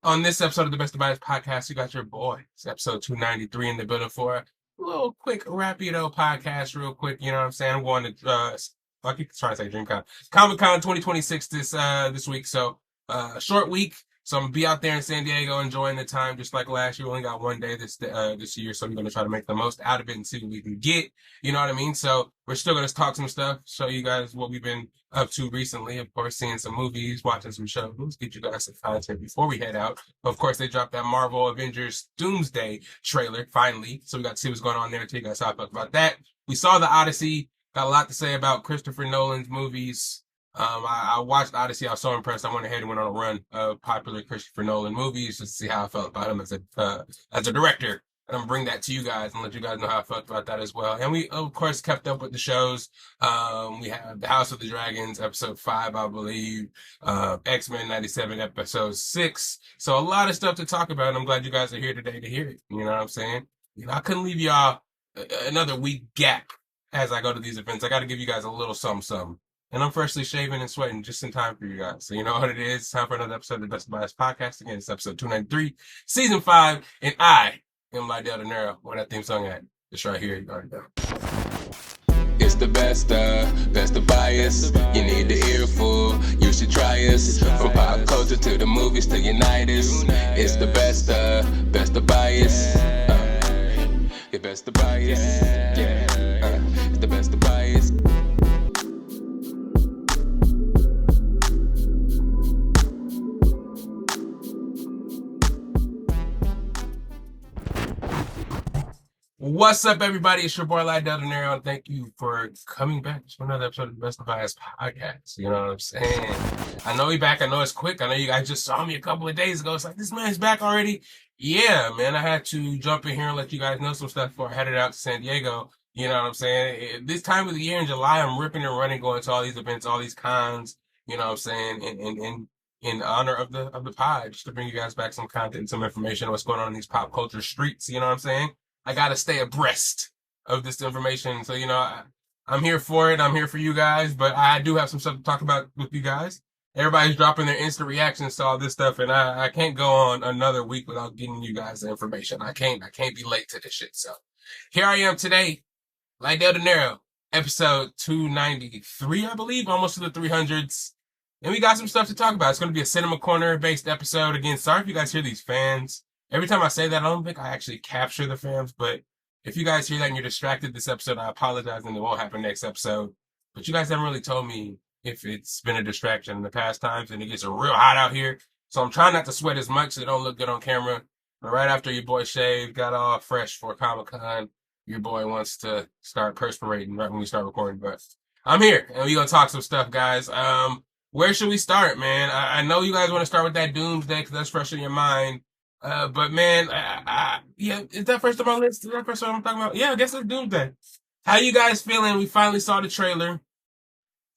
On this episode of the Best of Bias Podcast, you got your boy. It's episode 293 in the building for a little quick rapido podcast, real quick. You know what I'm saying? I'm going to, I keep trying to say DreamCon. Comic-Con 2026 this week. So, short week. So I'm going to be out there in San Diego enjoying the time just like last year. We only got one day this year. So I'm going to try to make the most out of it and see what we can get. You know what I mean? So we're still going to talk some stuff, show you guys what we've been up to recently. Of course, seeing some movies, watching some shows, get you guys some content before we head out. Of course, they dropped that Marvel Avengers Doomsday trailer, finally. So we got to see what's going on there. Tell you guys how I felt about that. We saw the Odyssey. Got a lot to say about Christopher Nolan's movies. I watched Odyssey. I was so impressed. I went ahead and went on a run of popular Christopher Nolan movies just to see how I felt about him as a director. And I'm gonna bring that to you guys and let you guys know how I felt about that as well. And we, of course, kept up with the shows. We have The House of the Dragons, episode 5, I believe. X-Men 97, episode 6. So a lot of stuff to talk about. And I'm glad you guys are here today to hear it. You know what I'm saying? You know, I couldn't leave y'all another week gap as I go to these events. I got to give you guys a little something. And I'm freshly shaven and sweating just in time for you guys. So you know what it is. It's time for another episode of the Best of Bias Podcast. Again, it's episode 293, season 5. And I am Lydell Dinero. Where that theme song at? It's right here. You already know. It's the best of bias. You need the earful, you should try us. From pop culture to the movies to unite us. It's the best of bias. Your best of bias. Yeah, it's the best of bias. What's up, everybody? It's your boy Lydell Dinero, and thank you for coming back to another episode of the Best of Bias Podcast. You know what I'm saying? I know we back. I know it's quick. I know you guys just saw me a couple of days ago. It's like, this man's back already. Yeah, man. I had to jump in here and let you guys know some stuff before I headed out to San Diego. You know what I'm saying? This time of the year in July, I'm ripping and running, going to all these events, all these cons. You know what I'm saying? In honor of the pod, just to bring you guys back some content and some information, what's going on in these pop culture streets. You know what I'm saying? I got to stay abreast of this information. So, you know, I'm here for it. I'm here for you guys, but I do have some stuff to talk about with you guys. Everybody's dropping their instant reactions to all this stuff, and I can't go on another week without getting you guys the information. I can't be late to this shit. So here I am today, Lydell Dinero, episode 293, I believe, almost to the 300s. And we got some stuff to talk about. It's going to be a Cinema Corner based episode. Again, sorry if you guys hear these fans. Every time I say that, I don't think I actually capture the fans, but if you guys hear that and you're distracted this episode, I apologize and it won't happen next episode. But you guys haven't really told me if it's been a distraction in the past times, and it gets real hot out here. So I'm trying not to sweat as much so it don't look good on camera. But right after your boy shaved, got all fresh for Comic-Con, your boy wants to start perspirating right when we start recording. But I'm here, and we're going to talk some stuff, guys. Where should we start, man? I know you guys want to start with that Doomsday because that's fresh in your mind. But man, yeah, is that first on my list? Is that first one I'm talking about? Yeah, I guess it's Doomsday. How you guys feeling? We finally saw the trailer.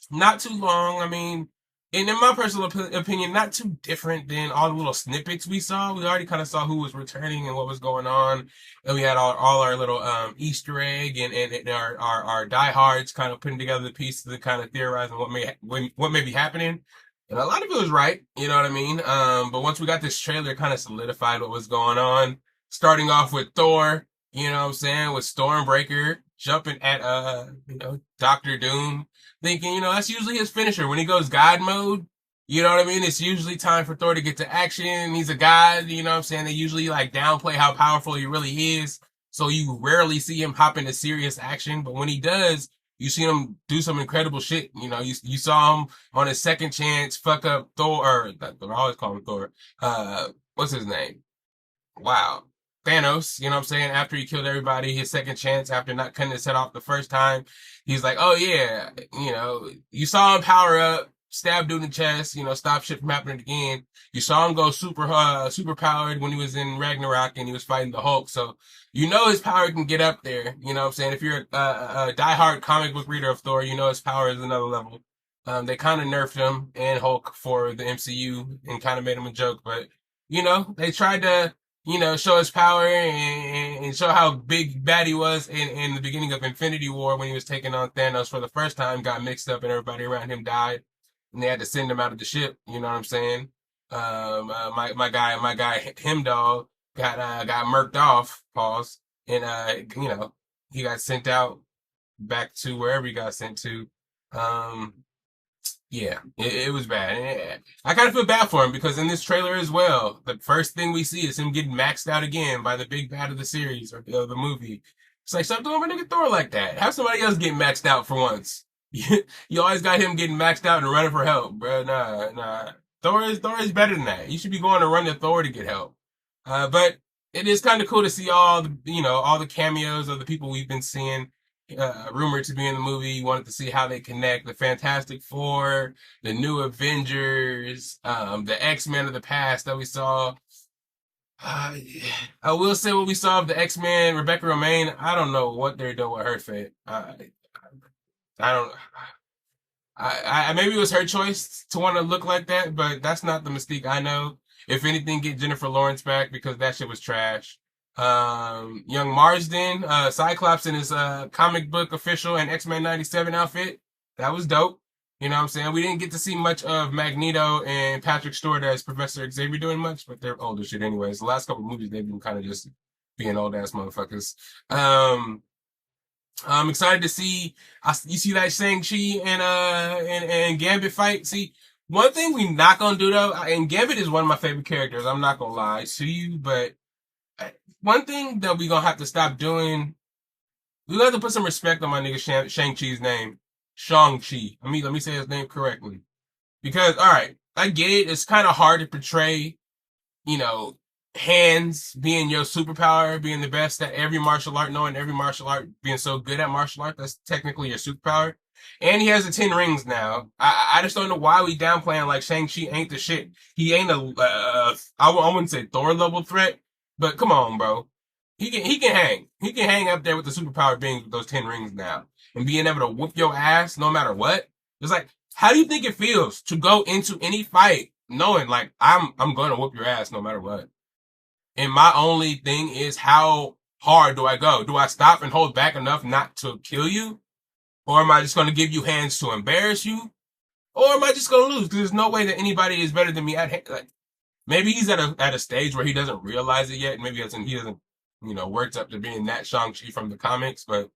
Not too long. I mean, and in my personal opinion, not too different than all the little snippets we saw. We already kind of saw who was returning and what was going on. And we had all our little, Easter egg and our diehards kind of putting together the pieces and kind of theorizing what may be happening. And a lot of it was right, you know what I mean? But once we got this trailer, it kind of solidified what was going on. Starting off with Thor, you know what I'm saying, with Stormbreaker jumping at, Dr. Doom, thinking, that's usually his finisher. When he goes God mode, you know what I mean? It's usually time for Thor to get to action. He's a god, you know what I'm saying? They usually downplay how powerful he really is. So you rarely see him hop into serious action. But when he does, you see him do some incredible shit. You know, you saw him on his second chance fuck up Thor, I always call him Thor. What's his name? Wow. Thanos, you know what I'm saying? After he killed everybody, his second chance, after not cutting his head off the first time, he's like, oh yeah, you saw him power up, stab dude in the chest, stop shit from happening again. You saw him go super powered when he was in Ragnarok and he was fighting the Hulk. So, his power can get up there. You know what I'm saying? If you're a diehard comic book reader of Thor, his power is another level. They kind of nerfed him and Hulk for the MCU and kind of made him a joke, but, they tried to, show his power and show how big bad he was in the beginning of Infinity War when he was taking on Thanos for the first time, got mixed up and everybody around him died. And they had to send him out of the ship, you know what I'm saying? My guy, him dog got murked off. Pause. And he got sent out back to wherever he got sent to. Um, yeah, it was bad. I kind of feel bad for him because in this trailer as well, the first thing we see is him getting maxed out again by the big bad of the series or the movie. It's like, stop doing my nigga Thor like that. Have somebody else get maxed out for once. You always got him getting maxed out and running for help, bro. Nah. Thor is better than that. You should be going to run to Thor to get help. But it is kind of cool to see all the cameos of the people we've been seeing. Rumored to be in the movie. You wanted to see how they connect the Fantastic Four, the new Avengers, the X-Men of the past that we saw. I will say what we saw of the X-Men, Rebecca Romaine. I don't know what they're doing with her fit. I don't. Maybe it was her choice to want to look like that, but that's not the Mystique I know. If anything, get Jennifer Lawrence back because that shit was trash. Young Marsden, Cyclops in his comic book official and X-Men 97 outfit. That was dope. You know what I'm saying? We didn't get to see much of Magneto and Patrick Stewart as Professor Xavier doing much, but they're older shit anyways. The last couple of movies, they've been kind of just being old ass motherfuckers. I'm excited to see, you see that Shang-Chi and Gambit fight. See, one thing we not gonna do though, and Gambit is one of my favorite characters, I'm not gonna lie to you, but one thing that we gonna have to stop doing, we gonna have to put some respect on my nigga Shang-Chi's name. Shang-Chi. Let me say his name correctly. Because, alright, I get it, it's kind of hard to portray, hands being your superpower, being the best at every martial art, knowing every martial art, being so good at martial art, that's technically your superpower. And he has the 10 rings now. I just don't know why we downplaying like Shang-Chi ain't the shit. He ain't I wouldn't say Thor level threat, but come on, bro. He can hang. He can hang up there with the superpower beings with those 10 rings now. And being able to whoop your ass no matter what. It's like, how do you think it feels to go into any fight knowing like I'm gonna whoop your ass no matter what? And my only thing is, how hard do I go? Do I stop and hold back enough not to kill you? Or am I just going to give you hands to embarrass you? Or am I just going to lose? Because there's no way that anybody is better than me at hand. Like, maybe he's at a stage where he doesn't realize it yet. Maybe he hasn't worked up to being that Shang-Chi from the comics. But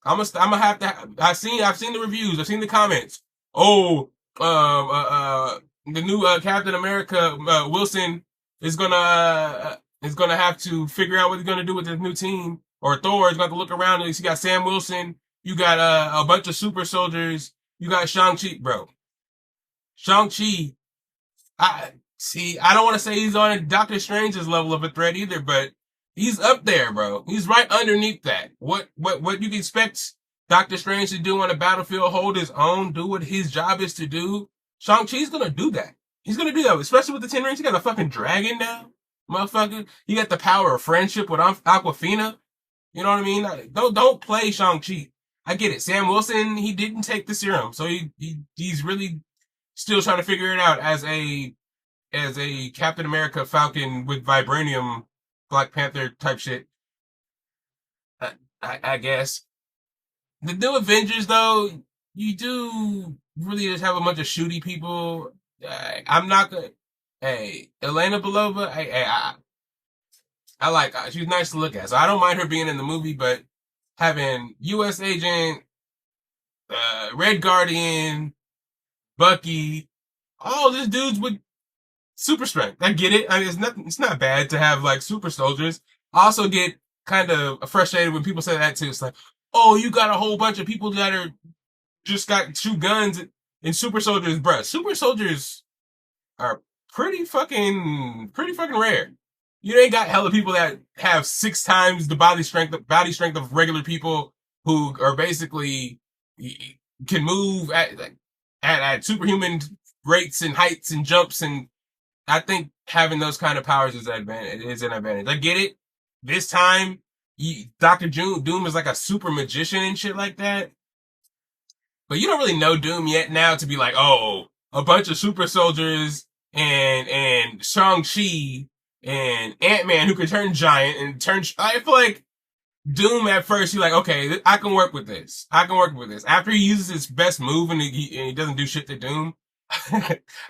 I'm gonna have to. I've seen the reviews. I've seen the comments. Oh, the new Captain America Wilson is gonna have to figure out what he's gonna do with his new team. Or Thor is going to look around and you got Sam Wilson, you got a bunch of super soldiers, you got Shang-Chi, bro. Shang-Chi, I don't want to say he's on Doctor Strange's level of a threat either, but he's up there, bro. He's right underneath that. What you can expect Doctor Strange to do on the battlefield, hold his own, do what his job is to do. Shang-Chi's going to do that. He's going to do that, especially with the 10 rings. He got a fucking dragon now, motherfucker. He got the power of friendship with Aquafina. You know what I mean? Don't play Shang-Chi. I get it. Sam Wilson, he didn't take the serum, so he's really still trying to figure it out as a Captain America Falcon with vibranium Black Panther type shit. I guess. The new Avengers though, you do really just have a bunch of shooty people. I'm not gonna. Hey, Elena Belova. I like her. She's nice to look at. So I don't mind her being in the movie, but having U.S. Agent, Red Guardian, Bucky, all these dudes with super strength. I get it. I mean, it's not bad to have like super soldiers. I also get kind of frustrated when people say that too. It's like, oh, you got a whole bunch of people that are just got 2 guns and super soldiers, bruh. Super soldiers are pretty fucking rare. You ain't got hella people that have 6 times the body strength of regular people who are basically can move at superhuman rates and heights and jumps. And I think having those kind of powers is an advantage. I get it. This time, Dr. Doom is like a super magician and shit like that. But you don't really know Doom yet now to be like, oh, a bunch of super soldiers and Shang-Chi and Ant-Man who can turn giant and I feel like Doom at first, you're like, okay, I can work with this. After he uses his best move and he doesn't do shit to Doom,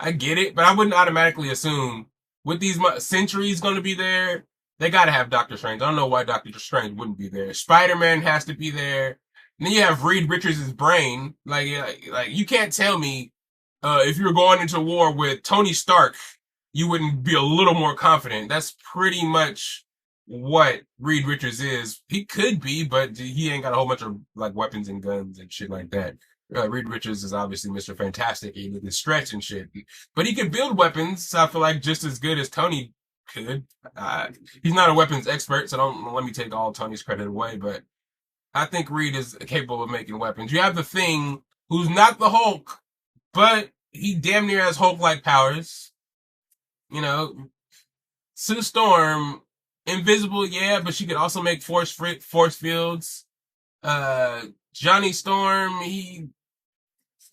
I get it, but I wouldn't automatically assume with these centuries going to be there. They got to have Doctor Strange. I don't know why Doctor Strange wouldn't be there. Spider-Man has to be there. And then you have Reed Richards' brain. Like you can't tell me if you're going into war with Tony Stark, you wouldn't be a little more confident. That's pretty much what Reed Richards is. He could be, but he ain't got a whole bunch of like weapons and guns and shit like that. Reed Richards is obviously Mr. Fantastic with his stretch and shit, but he can build weapons. I feel like just as good as Tony could. He's not a weapons expert, so don't let me take all Tony's credit away. But I think Reed is capable of making weapons. You have the Thing, who's not the Hulk, but he damn near has Hulk-like powers. You know, Sue Storm, invisible, yeah, but she could also make force fields. Johnny Storm, he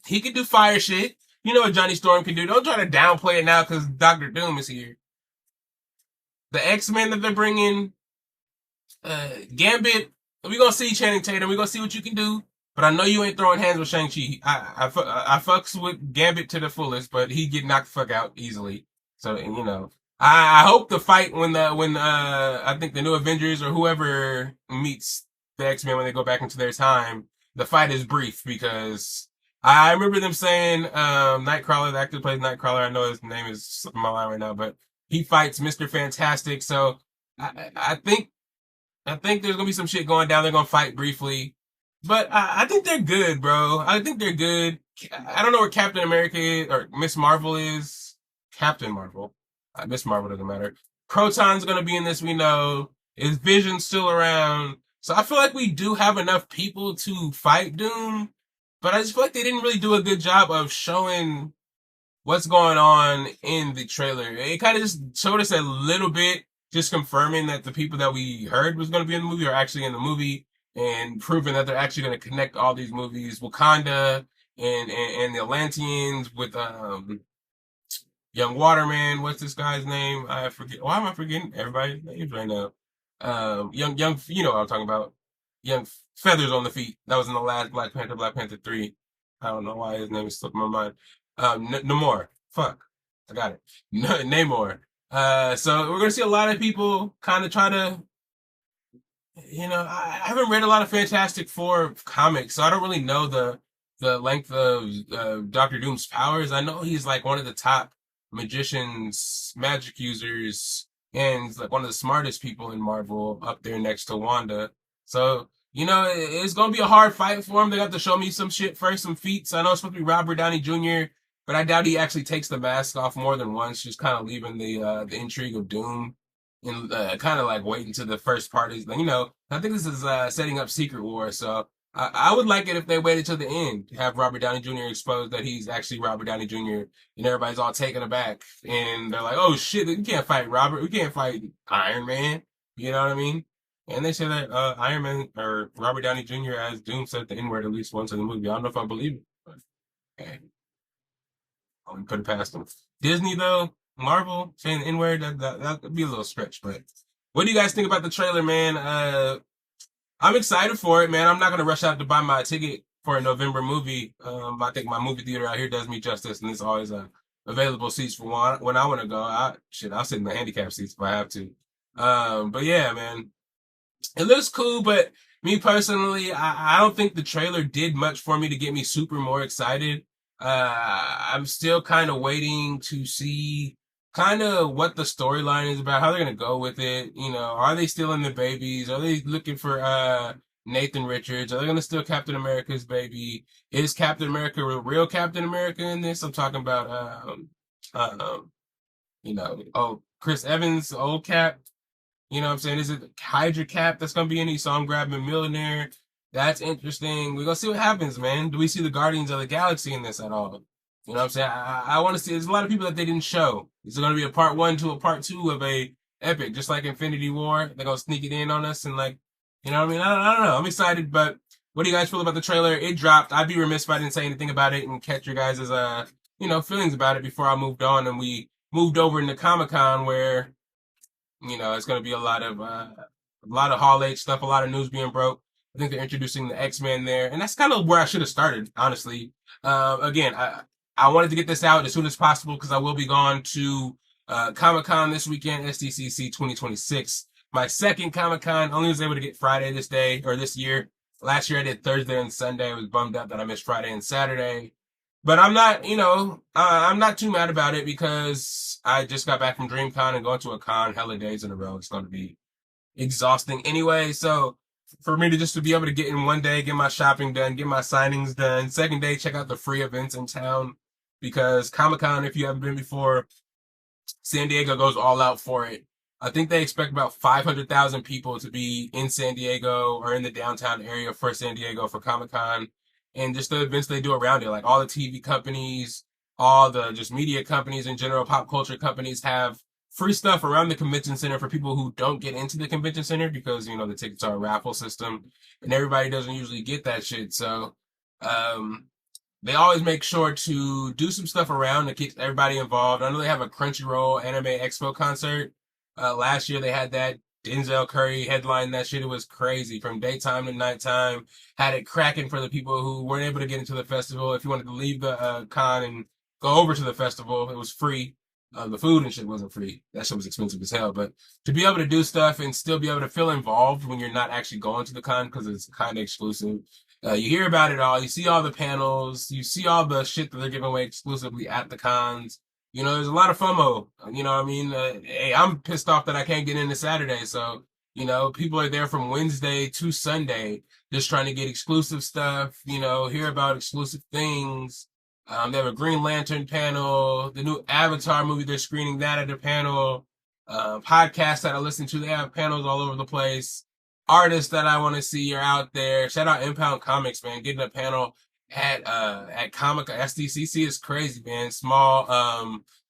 can do fire shit. You know what Johnny Storm can do. Don't try to downplay it now because Doctor Doom is here. The X-Men that they're bringing, Gambit, we're going to see Channing Tatum. We're going to see what you can do. But I know you ain't throwing hands with Shang-Chi. I fucks with Gambit to the fullest, but he get knocked the fuck out easily. So, you know, I hope the fight when I think the new Avengers or whoever meets the X-Men when they go back into their time, the fight is brief because I remember them saying, Nightcrawler, the actor who plays Nightcrawler, I know his name is slipping my mind right now, but he fights Mr. Fantastic. So I think there's gonna be some shit going down. They're gonna fight briefly, but I think they're good, bro. I think they're good. I don't know where Captain America is, or Miss Marvel is. Captain Marvel. Miss Marvel doesn't matter. Proton's gonna be in this, we know. Is Vision still around? So I feel like we do have enough people to fight Doom, but I just feel like they didn't really do a good job of showing what's going on in the trailer. It kind of just showed us a little bit, just confirming that the people that we heard was going to be in the movie are actually in the movie, and proving that they're actually going to connect all these movies, Wakanda and the Atlanteans with Young Waterman. What's this guy's name? I forget. Why am I forgetting everybody's names right now? Young, you know what I'm talking about. Young Feathers on the Feet. That was in the last Black Panther 3. I don't know why his name is slipping my mind. Namor. Fuck. I got it. Namor. So we're gonna see a lot of people kind of try to, you know, I haven't read a lot of Fantastic Four comics, so I don't really know the length of Doctor Doom's powers. I know he's like one of the top magicians, magic users, and he's like one of the smartest people in Marvel, up there next to Wanda. So, you know, it's gonna be a hard fight for him. They got to show me some shit first, some feats. I know it's supposed to be Robert Downey Jr., but I doubt he actually takes the mask off more than once, just kind of leaving the intrigue of Doom and kind of like waiting to the first part. Is, you know, I think this is setting up Secret War, so I would like it if they waited till the end, have Robert Downey Jr. exposed that he's actually Robert Downey Jr., and everybody's all taken aback, and they're like, oh shit, we can't fight Robert, we can't fight Iron Man, you know what I mean? And they say that Iron Man, or Robert Downey Jr. as Doom said the N-word at least once in the movie. I don't know if I believe it, but okay. I would put it past them. Disney though, Marvel, saying the N-word, that would be a little stretch, but what do you guys think about the trailer, man? I'm excited for it, man. I'm not going to rush out to buy my ticket for a November movie. I think my movie theater out here does me justice, and there's always available seats for when I want to go. I'll sit in the handicap seats if I have to. But yeah, man, it looks cool, but me personally, I don't think the trailer did much for me to get me super more excited. I'm still kind of waiting to see kind of what the storyline is about, how they're going to go with it. You know, are they stealing the babies? Are they looking for Nathan Richards? Are they going to steal Captain America's baby? Is Captain America a real Captain America in this? I'm talking about, you know, Chris Evans, old Cap. You know what I'm saying? Is it Hydra Cap that's going to be in it? So I'm grabbing Millionaire. That's interesting. We're going to see what happens, man. Do we see the Guardians of the Galaxy in this at all? You know what I'm saying? I want to see, there's a lot of people that they didn't show. Is it going to be a part 1 to a part 2 of a epic, just like Infinity War? They're going to sneak it in on us and like, you know what I mean? I don't know. I'm excited, but what do you guys feel about the trailer? It dropped. I'd be remiss if I didn't say anything about it and catch your guys' you know, feelings about it before I moved on and we moved over into Comic-Con where, you know, it's going to be a lot of Hall H stuff, a lot of news being broke. I think they're introducing the X-Men there, and that's kind of where I should have started, honestly. Again, I wanted to get this out as soon as possible because I will be gone to Comic-Con this weekend, SDCC 2026. My second Comic-Con, only was able to get Friday this year. Last year I did Thursday and Sunday. I was bummed out that I missed Friday and Saturday. But I'm not, I'm not too mad about it because I just got back from DreamCon and going to a con hella days in a row. It's going to be exhausting anyway. So for me to just to be able to get in one day, get my shopping done, get my signings done. Second day, check out the free events in town because Comic-Con, if you haven't been before, San Diego goes all out for it. I think they expect about 500,000 people to be in San Diego or in the downtown area for San Diego for Comic-Con and just the events they do around it. Like all the TV companies, all the just media companies in general, pop culture companies have free stuff around the convention center for people who don't get into the convention center because, the tickets are a raffle system and everybody doesn't usually get that shit. So, they always make sure to do some stuff around to keep everybody involved. I know they have a Crunchyroll Anime Expo concert. Last year they had that. Denzel Curry headlined that shit. It was crazy from daytime to nighttime. Had it cracking for the people who weren't able to get into the festival. If you wanted to leave the con and go over to the festival, it was free. The food and shit wasn't free. That shit was expensive as hell. But to be able to do stuff and still be able to feel involved when you're not actually going to the con because it's kind of exclusive. You hear about it all. You see all the panels. You see all the shit that they're giving away exclusively at the cons. There's a lot of FOMO. You know what I mean? Hey, I'm pissed off that I can't get into Saturday. So, people are there from Wednesday to Sunday just trying to get exclusive stuff, hear about exclusive things. They have a Green Lantern panel, the new Avatar movie, they're screening that at a panel. Podcasts that I listen to, they have panels all over the place. Artists that I want to see are out there. Shout out Impound Comics, man. Getting a panel at Comic SDCC is crazy, man. Small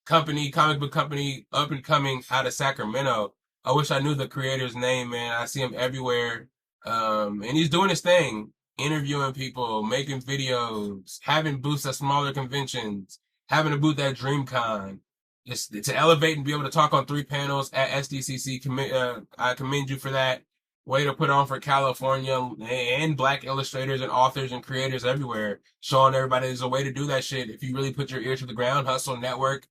comic book company, up and coming out of Sacramento. I wish I knew the creator's name, man. I see him everywhere. And he's doing his thing, interviewing people, making videos, having booths at smaller conventions, having a booth at DreamCon. Just to elevate and be able to talk on 3 panels at SDCC. I commend you for that. Way to put on for California and Black illustrators and authors and creators everywhere, showing everybody there's a way to do that shit. If you really put your ear to the ground, hustle, network,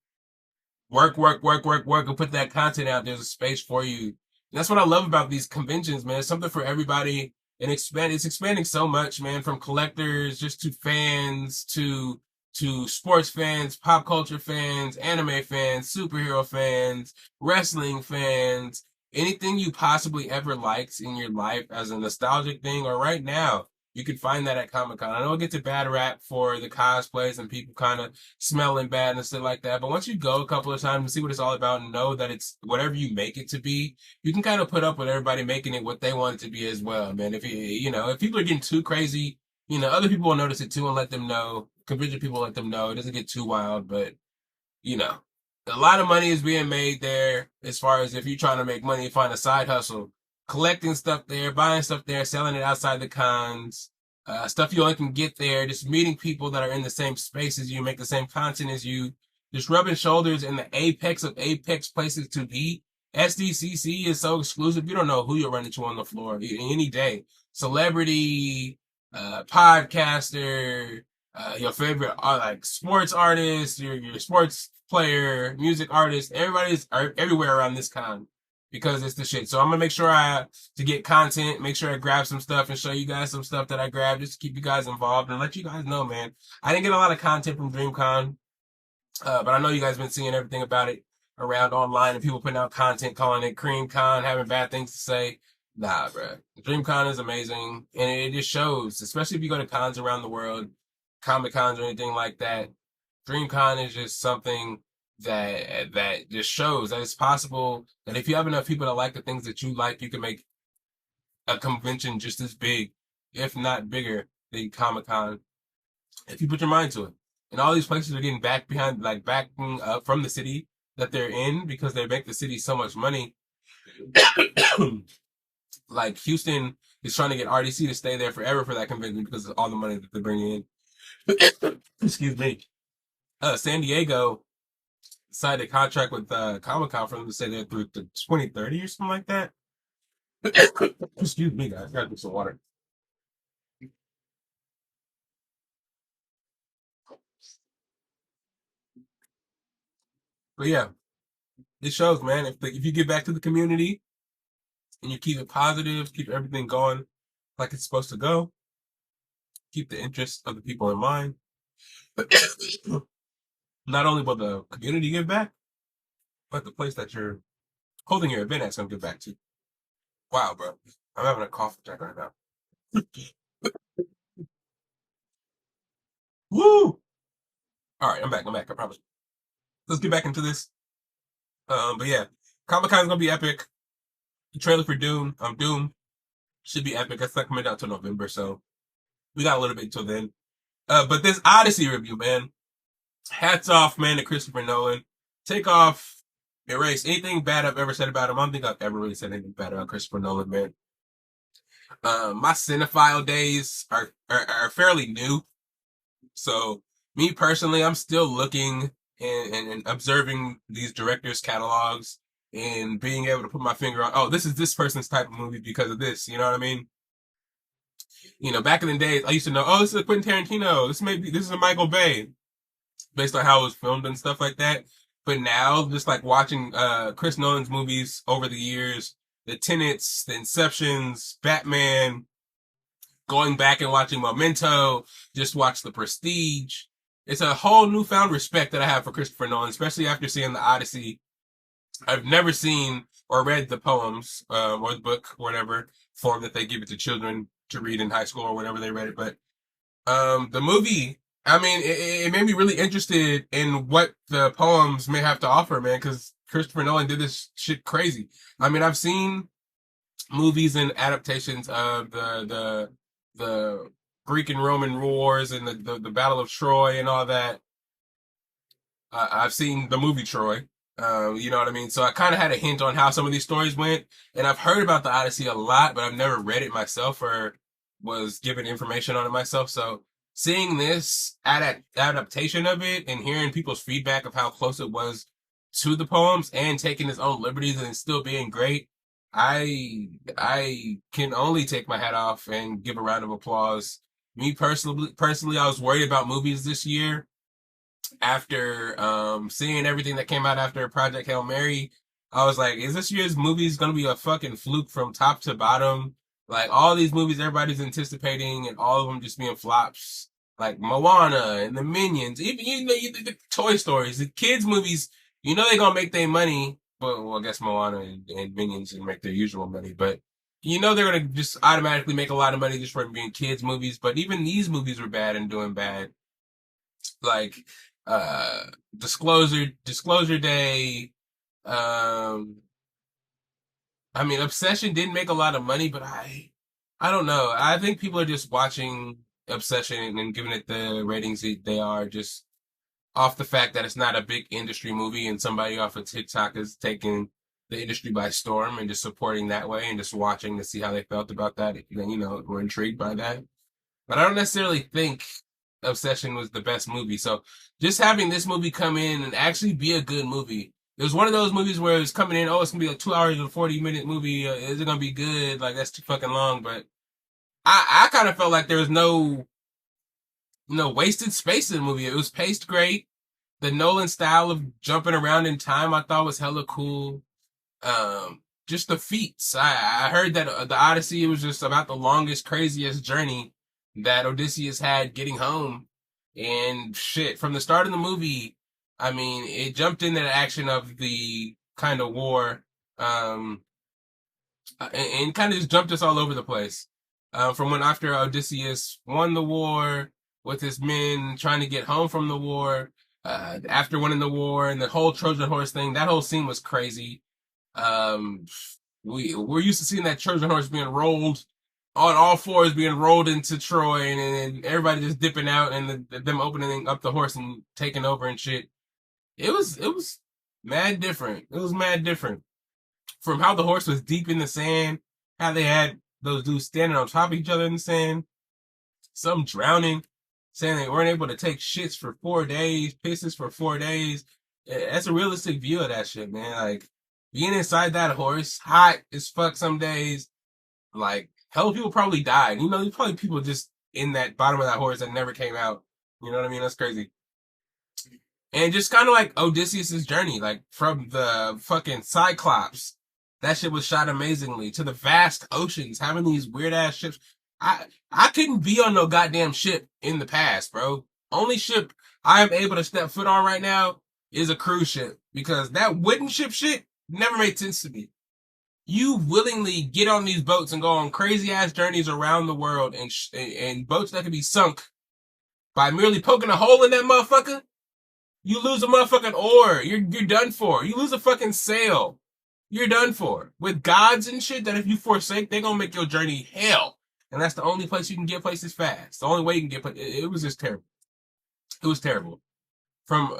work, and put that content out, there's a space for you. And that's what I love about these conventions, man. It's something for everybody, and it's expanding so much, man, from collectors just to fans to sports fans, pop culture fans, anime fans, superhero fans, wrestling fans. Anything you possibly ever liked in your life as a nostalgic thing or right now, you can find that at Comic-Con. I know it gets a bad rap for the cosplays and people kind of smelling bad and stuff like that. But once you go a couple of times and see what it's all about and know that it's whatever you make it to be, you can kind of put up with everybody making it what they want it to be as well, man. If if people are getting too crazy, other people will notice it too and let them know. Convention people let them know. It doesn't get too wild, but, a lot of money is being made there as far as if you're trying to make money, find a side hustle. Collecting stuff there, buying stuff there, selling it outside the cons, stuff you only can get there, just meeting people that are in the same space as you, make the same content as you, just rubbing shoulders in the apex of apex places to be. SDCC is so exclusive. You don't know who you'll run into on the floor any day. Celebrity, podcaster, your favorite like sports artist, your sports player, music artist, everybody's everywhere around this con because it's the shit. So I'm gonna make sure to get content, make sure I grab some stuff and show you guys some stuff that I grabbed just to keep you guys involved and let you guys know, man. I didn't get a lot of content from DreamCon, but I know you guys been seeing everything about it around online and people putting out content, calling it CreamCon, having bad things to say. Nah, bro. DreamCon is amazing, and it just shows, especially if you go to cons around the world, Comic Cons or anything like that. DreamCon is just something that just shows that it's possible that if you have enough people that like the things that you like, you can make a convention just as big, if not bigger, than Comic Con. If you put your mind to it. And all these places are getting backing up from the city that they're in because they make the city so much money. Like Houston is trying to get RDC to stay there forever for that convention because of all the money that they're bringing in. Excuse me. San Diego signed a contract with Comic-Con for them to stay there through the 2030 or something like that. Excuse me, guys. I gotta drink some water. But yeah, it shows, man. If you give back to the community and you keep it positive, keep everything going like it's supposed to go, keep the interests of the people in mind. Not only will the community give back, but the place that you're holding your event at's gonna give back to. Wow, bro. I'm having a cough attack right now. Woo! All right, I'm back. I promise. Let's get back into this. But yeah, Comic-Con's gonna be epic. The trailer for Doom should be epic. That's not coming out till November, so we got a little bit till then. But this Odyssey review, man. Hats off, man, to Christopher Nolan. Take off, erase anything bad I've ever said about him. I don't think I've ever really said anything bad about Christopher Nolan, man. My cinephile days are fairly new. So me personally, I'm still looking and observing these directors' catalogs and being able to put my finger on, oh, this is this person's type of movie because of this. You know what I mean? You know, back in the days, I used to know, oh, this is a Quentin Tarantino. This is a Michael Bay, based on how it was filmed and stuff like that. But now, just like watching Chris Nolan's movies over the years, the Tenets, the Inceptions, Batman, going back and watching Memento, just watch The Prestige. It's a whole newfound respect that I have for Christopher Nolan, especially after seeing the Odyssey. I've never seen or read the poems or the book, whatever form that they give it to children to read in high school or whatever they read it. But the movie, I mean, it made me really interested in what the poems may have to offer, man, because Christopher Nolan did this shit crazy. I mean, I've seen movies and adaptations of the Greek and Roman wars and the Battle of Troy and all that. I've seen the movie Troy. You know what I mean? So I kind of had a hint on how some of these stories went. And I've heard about the Odyssey a lot, but I've never read it myself or was given information on it myself. So seeing this adaptation of it and hearing people's feedback of how close it was to the poems and taking his own liberties and still being great, I can only take my hat off and give a round of applause. Me personally, I was worried about movies this year after seeing everything that came out after Project Hail Mary. I was like, is this year's movies gonna be a fucking fluke from top to bottom? Like all these movies everybody's anticipating and all of them just being flops. Like Moana and the Minions, even the Toy Stories, the kids movies, you know they're gonna make their money. Well, I guess Moana and Minions will make their usual money, but you know they're gonna just automatically make a lot of money just from being kids movies. But even these movies were bad and doing bad. Like Disclosure Day. I mean, Obsession didn't make a lot of money, but I don't know. I think people are just watching Obsession and giving it the ratings they are just off the fact that it's not a big industry movie and somebody off of TikTok is taking the industry by storm and just supporting that way and just watching to see how they felt about that. You know, we're intrigued by that. But I don't necessarily think Obsession was the best movie. So just having this movie come in and actually be a good movie. It was one of those movies where it's coming in, oh, it's going to be a 2 hours and 40-minute movie. Is it going to be good? Like, that's too fucking long. But I kind of felt like there was no wasted space in the movie. It was paced great. The Nolan style of jumping around in time I thought was hella cool. Just the feats. I heard that the Odyssey was just about the longest, craziest journey that Odysseus had getting home. And shit, from the start of the movie, I mean, it jumped into the action of the kind of war, and kind of just jumped us all over the place. From when after Odysseus won the war with his men trying to get home from the war, after winning the war and the whole Trojan horse thing, that whole scene was crazy. We're used to seeing that Trojan horse being rolled on all fours, being rolled into Troy, and everybody just dipping out, and them opening up the horse and taking over and shit. It was mad different. It was mad different from how the horse was deep in the sand, how they had those dudes standing on top of each other in the sand, some drowning, saying they weren't able to take shits for 4 days, pisses for 4 days. That's a realistic view of that shit, man. Like, being inside that horse, hot as fuck some days, like, hell, people probably died. You know, there's probably people just in that bottom of that horse that never came out. You know what I mean? That's crazy. And just kind of like Odysseus' journey, like from the fucking Cyclops, that shit was shot amazingly, to the vast oceans, having these weird ass ships. I couldn't be on no goddamn ship in the past, bro. Only ship I am able to step foot on right now is a cruise ship, because that wooden ship shit never made sense to me. You willingly get on these boats and go on crazy ass journeys around the world, and boats that can be sunk by merely poking a hole in that motherfucker. You lose a motherfucking oar, you're done for. You lose a fucking sail, you're done for. With gods and shit that if you forsake, they gonna make your journey hell. And that's the only place you can get places fast. The only way you can get places. It was just terrible. It was terrible. From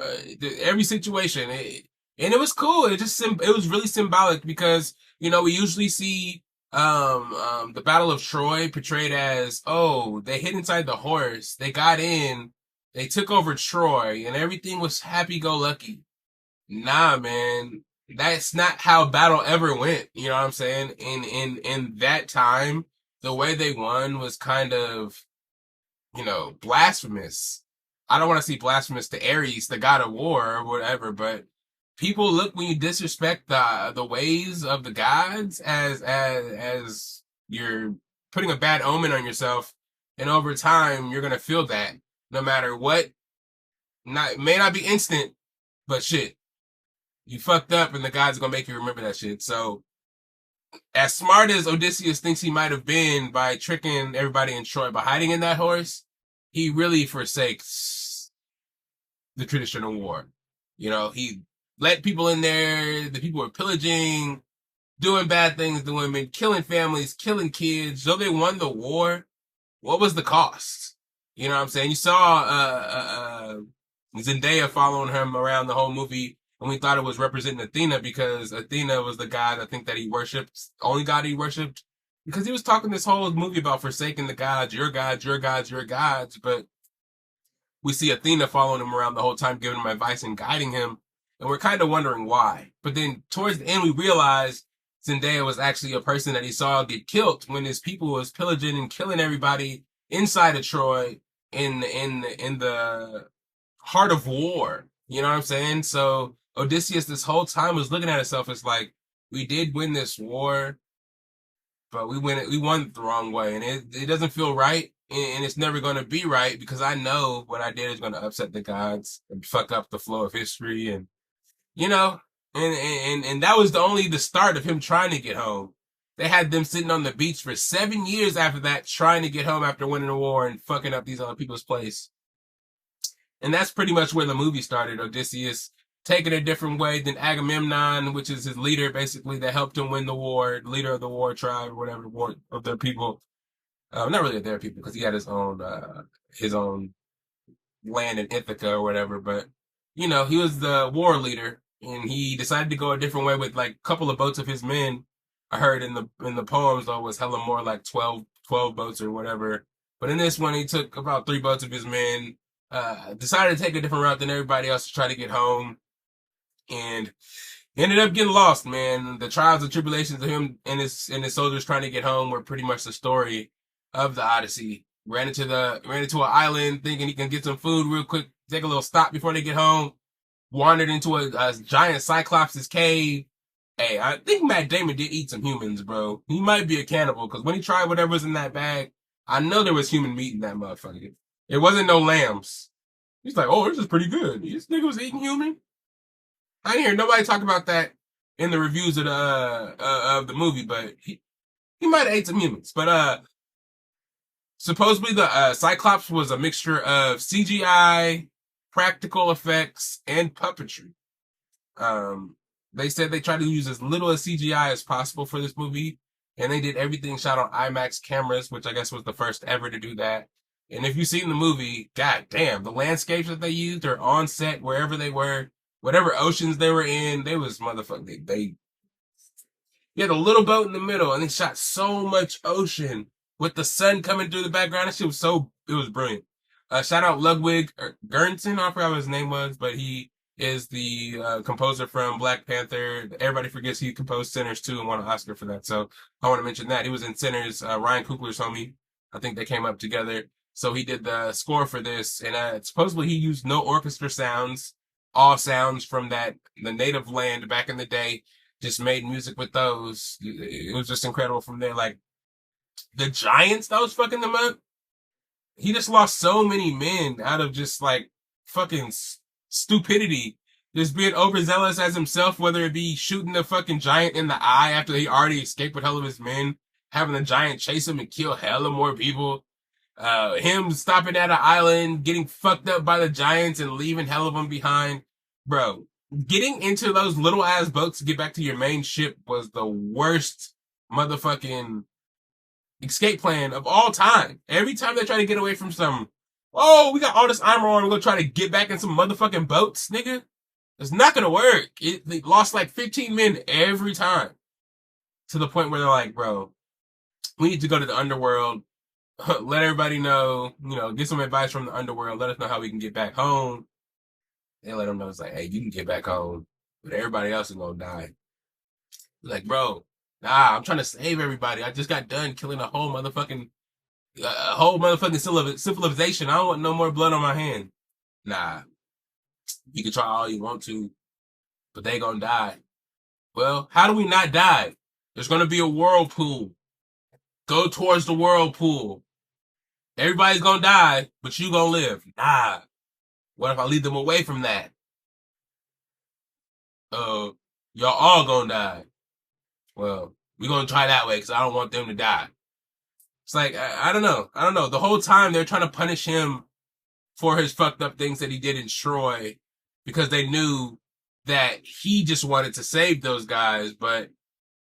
every situation. And it was cool. It was really symbolic, because, you know, we usually see the Battle of Troy portrayed as, oh, they hid inside the horse, they got in, they took over Troy, and everything was happy-go-lucky. Nah, man. That's not how battle ever went. You know what I'm saying? In that time, the way they won was kind of, you know, blasphemous. I don't want to see blasphemous to Ares, the god of war, or whatever, but people look when you disrespect the ways of the gods as you're putting a bad omen on yourself, and over time you're gonna feel that no matter what. It may not be instant, but shit, you fucked up, and the gods are gonna make you remember that shit. So, as smart as Odysseus thinks he might have been by tricking everybody in Troy by hiding in that horse, he really forsakes the traditional war. You know, he let people in there, the people were pillaging, doing bad things to women, killing families, killing kids. Though they won the war, what was the cost? You know what I'm saying? You saw Zendaya following him around the whole movie, and we thought it was representing Athena, because Athena was the god I think that he worshipped, only god he worshipped, because he was talking this whole movie about forsaking the gods, your gods, your gods, your gods, but we see Athena following him around the whole time, giving him advice and guiding him, and we're kind of wondering why. But then towards the end, we realize Zendaya was actually a person that he saw get killed when his people was pillaging and killing everybody inside of Troy in the heart of war. You know what I'm saying? So Odysseus this whole time was looking at himself as like, we did win this war, but we won it the wrong way, and it doesn't feel right, and it's never going to be right, because I know what I did is going to upset the gods and fuck up the flow of history, and you know, and that was only the start of him trying to get home. They had them sitting on the beach for 7 years after that, trying to get home after winning the war and fucking up these other people's place. And that's pretty much where the movie started. Odysseus taking a different way than Agamemnon, which is his leader, basically, that helped him win the war, leader of the war tribe, or whatever, war of their people. Not really their people, because he had his own land in Ithaca or whatever, but, you know, he was the war leader, and he decided to go a different way with, like, a couple of boats of his men. I heard in the poems, though, was hella more like 12 boats or whatever. But in this one, he took about 3 boats of his men, decided to take a different route than everybody else to try to get home, and ended up getting lost, man. The trials and tribulations of him and his soldiers trying to get home were pretty much the story of the Odyssey. Ran into an island thinking he can get some food real quick, take a little stop before they get home. Wandered into a giant Cyclops' cave. Hey, I think Matt Damon did eat some humans, bro. He might be a cannibal, because when he tried whatever's in that bag, I know there was human meat in that motherfucker. It wasn't no lambs. He's like, oh, this is pretty good. This nigga was eating human. I didn't hear nobody talk about that in the reviews of the movie, but he might have ate some humans. But supposedly the Cyclops was a mixture of CGI, practical effects, and puppetry. They said they tried to use as little as CGI as possible for this movie, and they did everything shot on IMAX cameras, which I guess was the first ever to do that. And if you've seen the movie, god damn, the landscapes that they used are on set wherever they were, whatever oceans they were in, they was motherfucking, they you had a little boat in the middle, and they shot so much ocean with the sun coming through the background. That shit was it was brilliant. Shout out Ludwig Göransson, I forgot what his name was, but he is the composer from Black Panther. Everybody forgets he composed Sinners too and won an Oscar for that. So I want to mention that. He was in Sinners, Ryan Coogler's homie. I think they came up together. So he did the score for this, and supposedly he used no orchestra sounds. all sounds from the native land back in the day, just made music with those. It was just incredible from there. Like, the Giants that was fucking them up, he just lost so many men out of just like fucking stupidity. Just being overzealous as himself, whether it be shooting the fucking giant in the eye after he already escaped with hell of his men, having the giant chase him and kill hella more people, him stopping at an island, getting fucked up by the giants and leaving hell of them behind. Bro, getting into those little ass boats to get back to your main ship was the worst motherfucking escape plan of all time. Every time they try to get away from we got all this armor on, we're gonna try to get back in some motherfucking boats, nigga. It's not gonna work. They lost like 15 men every time. To the point where they're like, bro, we need to go to the underworld, let everybody know, get some advice from the underworld, let us know how we can get back home. They let them know, it's like, hey, you can get back home, but everybody else is gonna die. Like, bro, nah, I'm trying to save everybody. I just got done killing a whole motherfucking civilization. I don't want no more blood on my hand. Nah. You can try all you want to, but they gonna die. Well, how do we not die? There's gonna be a whirlpool. Go towards the whirlpool. Everybody's gonna die, but you gonna live. Nah. What if I lead them away from that? Y'all all gonna die. Well, we're gonna try that way because I don't want them to die. It's like, I don't know. The whole time they're trying to punish him for his fucked up things that he did in Troy because they knew that he just wanted to save those guys, but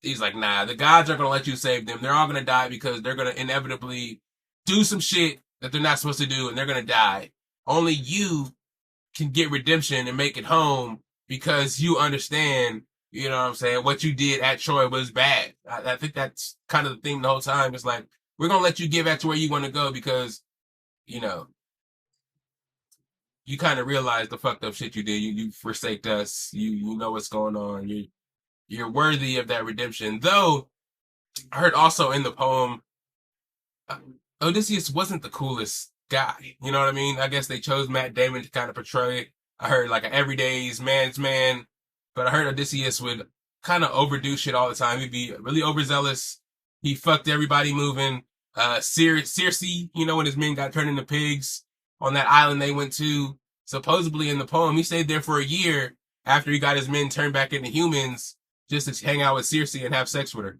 he's like, nah, the gods aren't gonna let you save them. They're all gonna die because they're gonna inevitably do some shit that they're not supposed to do and they're gonna die. Only you can get redemption and make it home because you understand, you know what I'm saying, what you did at Troy was bad. I think that's kind of the theme the whole time. It's like, we're gonna let you get back to where you want to go because, you kind of realize the fucked up shit you did. You forsaked us. You know what's going on. You're worthy of that redemption. Though, I heard also in the poem, Odysseus wasn't the coolest guy. You know what I mean? I guess they chose Matt Damon to kind of portray, I heard, like an everyday's man's man. But I heard Odysseus would kind of overdo shit all the time. He'd be really overzealous. He fucked everybody moving. Circe, when his men got turned into pigs on that island they went to, supposedly in the poem, he stayed there for a year after he got his men turned back into humans just to hang out with Circe and have sex with her.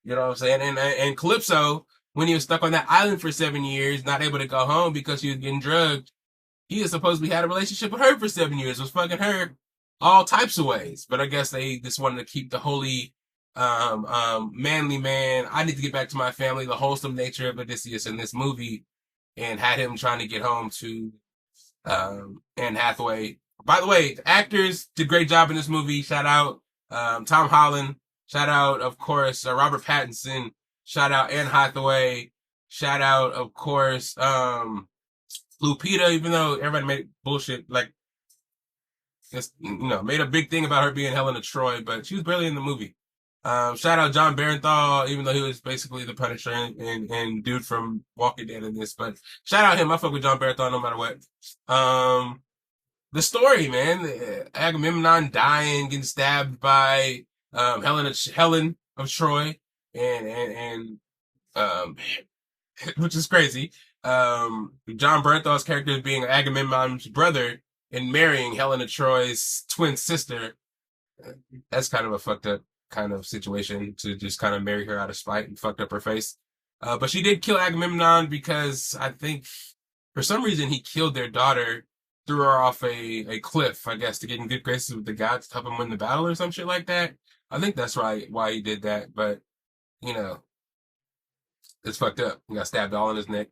You know what I'm saying? And Calypso, when he was stuck on that island for 7 years, not able to go home because he was getting drugged, he had supposedly had a relationship with her for 7 years, was fucking her all types of ways. But I guess they just wanted to keep the holy, manly man, I need to get back to my family, the wholesome nature of Odysseus in this movie, and had him trying to get home to Anne Hathaway. By the way, the actors did a great job in this movie. Shout out Tom Holland. Shout out, of course, Robert Pattinson. Shout out Anne Hathaway. Shout out, of course, Lupita, even though everybody made bullshit, like, just, made a big thing about her being Helena Troy, but she was barely in the movie. Shout out John Barenthal, even though he was basically the Punisher and dude from Walking Dead in this, but shout out him. I fuck with John Barenthal no matter what. The story, man, Agamemnon dying, getting stabbed by, Helen of Troy, and which is crazy. John Bernthal's character being Agamemnon's brother and marrying Helen of Troy's twin sister. That's kind of a fucked up kind of situation to just kind of marry her out of spite and fucked up her face. But she did kill Agamemnon because I think for some reason he killed their daughter, threw her off a cliff, I guess, to get in good graces with the gods to help him win the battle or some shit like that. I think that's right why he did that, but it's fucked up. He got stabbed all in his neck.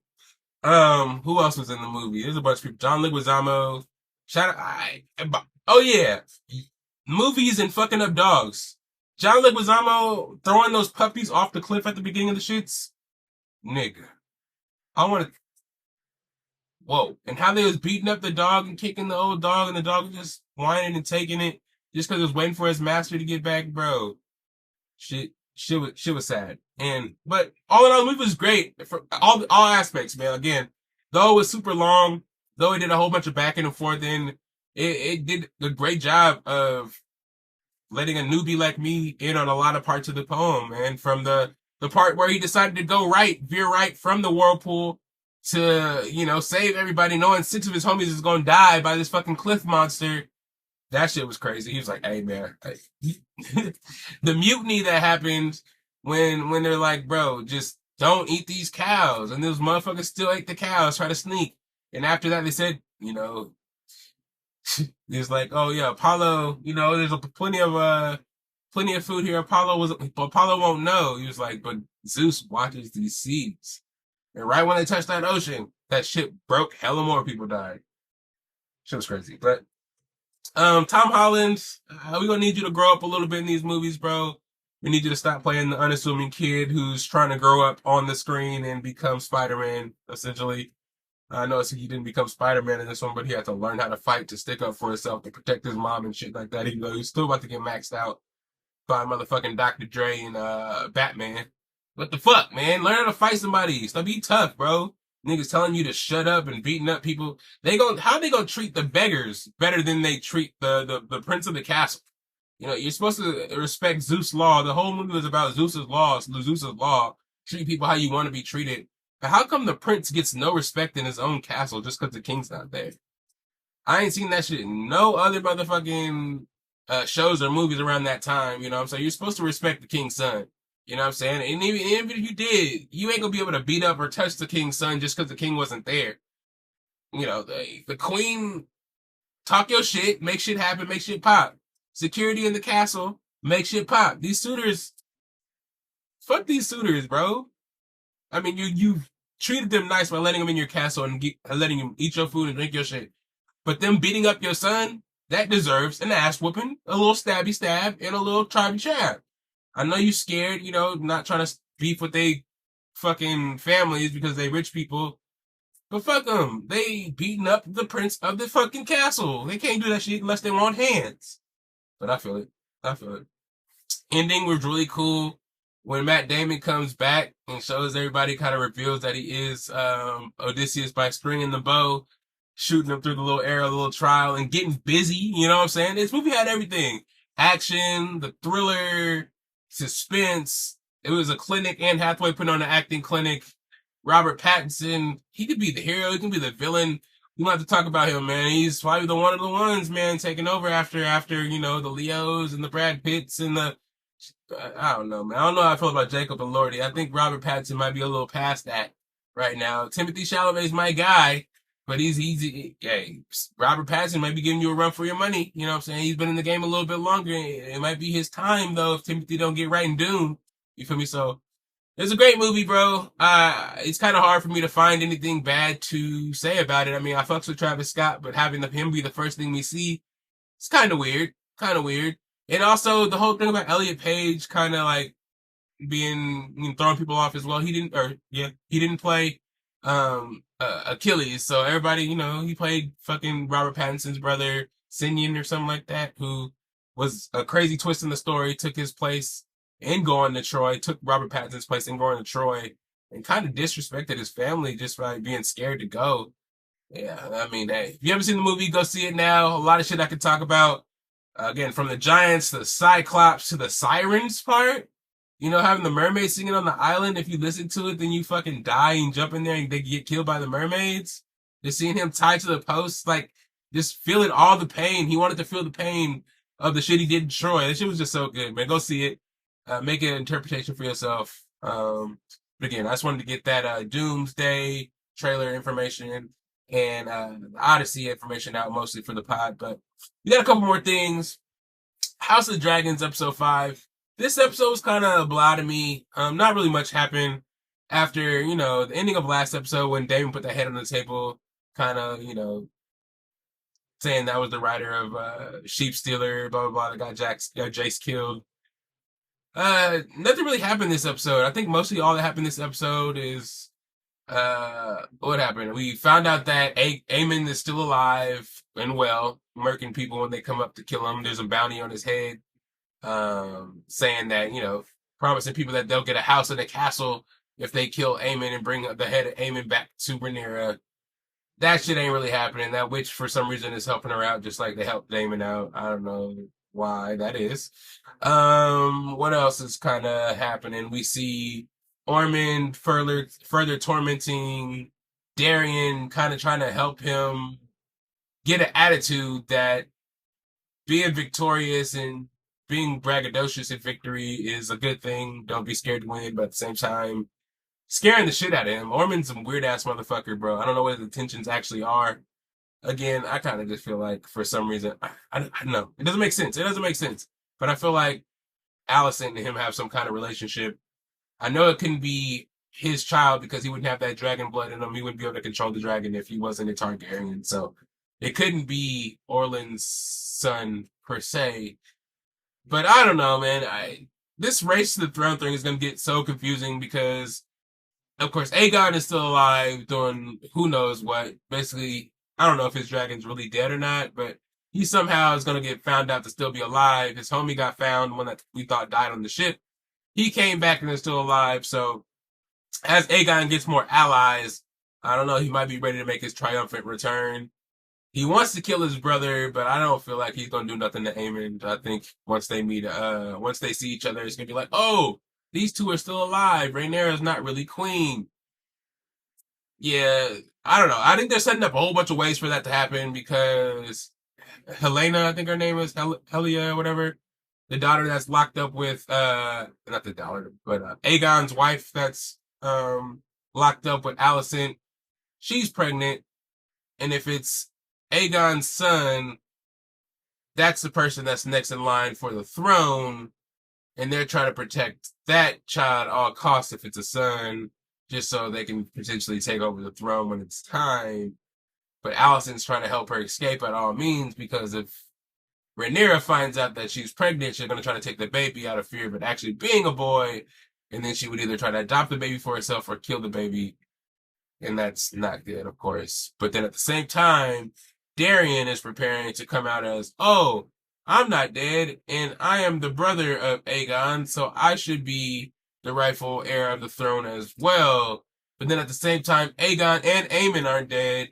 Who else was in the movie? There's a bunch of people. John Leguizamo. Oh yeah, movies and fucking up dogs. John Leguizamo throwing those puppies off the cliff at the beginning of the shits. Nigga, I want to. Whoa, and how they was beating up the dog and kicking the old dog, and the dog was just whining and taking it just because it was waiting for his master to get back, bro. Shit was sad. But all in all, the movie was great for all aspects, man. Again, though it was super long, though he did a whole bunch of back and forth in, it did a great job of letting a newbie like me in on a lot of parts of the poem, man. From the part where he decided to go right, veer right from the whirlpool to, save everybody, knowing 6 of his homies is gonna die by this fucking cliff monster. That shit was crazy. He was like, "Hey, man," the mutiny that happened when they're like, "Bro, just don't eat these cows," and those motherfuckers still ate the cows, try to sneak. And after that, they said, he was like, "Oh yeah, Apollo. There's plenty of food here. Apollo won't know." He was like, "But Zeus watches these seas." And right when they touched that ocean, that shit broke. Hella more people died. Shit was crazy. But Tom Holland, we gonna need you to grow up a little bit in these movies, bro. We need you to stop playing the unassuming kid who's trying to grow up on the screen and become Spider-Man, essentially. I know he didn't become Spider-Man in this one, but he had to learn how to fight to stick up for himself, to protect his mom and shit like that, even though he's still about to get maxed out by motherfucking Dr. Dre and Batman. What the fuck, man? Learn how to fight somebody. Stop being tough, bro. Niggas telling you to shut up and beating up people. How they gonna treat the beggars better than they treat the prince of the castle? You're supposed to respect Zeus' law. The whole movie was about Zeus' law. Treat people how you want to be treated. But how come the prince gets no respect in his own castle just because the king's not there? I ain't seen that shit in no other motherfucking shows or movies around that time. You know what I'm saying? You're supposed to respect the king's son. You know what I'm saying? And even if you did, you ain't gonna be able to beat up or touch the king's son just because the king wasn't there. The queen, talk your shit, make shit happen, make shit pop. Security in the castle, make shit pop. These suitors, fuck these suitors, bro. I mean, you've treated them nice by letting them in your castle and letting them eat your food and drink your shit. But them beating up your son, that deserves an ass whooping, a little stabby stab, and a little tribby chab. I know you scared, not trying to beef with they fucking families because they rich people. But fuck them. They beating up the prince of the fucking castle. They can't do that shit unless they want hands. But I feel it. Ending was really cool. When Matt Damon comes back and shows everybody, kind of reveals that he is Odysseus by stringing the bow, shooting him through the little arrow, the little trial, and getting busy. You know what I'm saying? This movie had everything. Action, the thriller, suspense. It was a clinic. Anne Hathaway put on an acting clinic. Robert Pattinson, he could be the hero. He can be the villain. We don't have to talk about him, man. He's probably the one of the ones, man, taking over after the Leos and the Brad Pitts and the... I don't know, man. I don't know how I feel about Jacob and Lordy. I think Robert Pattinson might be a little past that right now. Timothy Chalamet's my guy, but Robert Pattinson might be giving you a run for your money. You know what I'm saying? He's been in the game a little bit longer. It might be his time, though, if Timothy don't get right in Doom. You feel me? So, it's a great movie, bro. It's kind of hard for me to find anything bad to say about it. I mean, I fucks with Travis Scott, but having him be the first thing we see, it's kind of weird. And also the whole thing about Elliot Page kind of like being throwing people off as well. He didn't play Achilles, so everybody, he played fucking Robert Pattinson's brother, Sinian or something like that, who was a crazy twist in the story, took his place in going to Troy, took Robert Pattinson's place in going to Troy, and kind of disrespected his family just by being scared to go. Yeah, I mean, hey, if you haven't seen the movie, go see it now. A lot of shit I could talk about. Again, from the giants to the cyclops to the sirens part, having the mermaids singing on the island. If you listen to it, then you fucking die and jump in there and they get killed by the mermaids. Just seeing him tied to the post, like just feeling all the pain. He wanted to feel the pain of the shit he did in Troy. That shit was just so good, man. Go see it. Make an interpretation for yourself. But again, I just wanted to get that Doomsday trailer information and Odyssey information out mostly for the pod, but we got a couple more things. House of Dragons episode 5. This episode was kind of blah to me. Not really much happened after, the ending of last episode when Damon put that head on the table, kind of, saying that was the writer of Sheep Stealer, blah, blah, blah, that got Jace killed. Nothing really happened this episode. I think mostly all that happened this episode is what happened? We found out that Aemon is still alive and well, murking people when they come up to kill him. There's a bounty on his head, saying that, promising people that they'll get a house and a castle if they kill Aemon and bring the head of Aemon back to Rhaenyra. that shit ain't really happening. That witch, for some reason, is helping her out, just like they helped Damon out. I don't know why that is. What else is kind of happening? We see Ormond further tormenting Darian, kind of trying to help him get an attitude that being victorious and being braggadocious at victory is a good thing. Don't be scared to win, but at the same time, scaring the shit out of him. Ormond's a weird ass motherfucker, bro. I don't know what his intentions actually are. Again, I kind of just feel like for some reason, I don't know. It doesn't make sense. It doesn't make sense. But I feel like Allison and him have some kind of relationship. I know it couldn't be his child because he wouldn't have that dragon blood in him. He wouldn't be able to control the dragon if he wasn't a Targaryen. So it couldn't be Orlan's son per se. But I don't know, man. This race to the throne thing is going to get so confusing because, of course, Aegon is still alive doing who knows what. Basically, I don't know if his dragon's really dead or not, but he somehow is going to get found out to still be alive. His homie got found, one that we thought died on the ship. He came back and is still alive. So as Aegon gets more allies, I don't know, he might be ready to make his triumphant return. He wants to kill his brother, but I don't feel like he's going to do nothing to Aemond. I think once they meet, once they see each other, it's going to be like, oh, these two are still alive. Rhaenyra's not really queen. Yeah, I don't know. I think they're setting up a whole bunch of ways for that to happen because Helena, I think her name is Helia or whatever, the daughter that's locked up with, not the daughter, but Aegon's wife that's locked up with Alicent. She's pregnant. And if it's Aegon's son, that's the person that's next in line for the throne. And they're trying to protect that child at all costs if it's a son, just so they can potentially take over the throne when it's time. But Alicent's trying to help her escape at all means because if Rhaenyra finds out that she's pregnant, she's going to try to take the baby out of fear of it actually being a boy. And then she would either try to adopt the baby for herself or kill the baby. And that's not good, of course. But then at the same time, Darian is preparing to come out as, oh, I'm not dead, and I am the brother of Aegon, so I should be the rightful heir of the throne as well. But then at the same time, Aegon and Aemon aren't dead.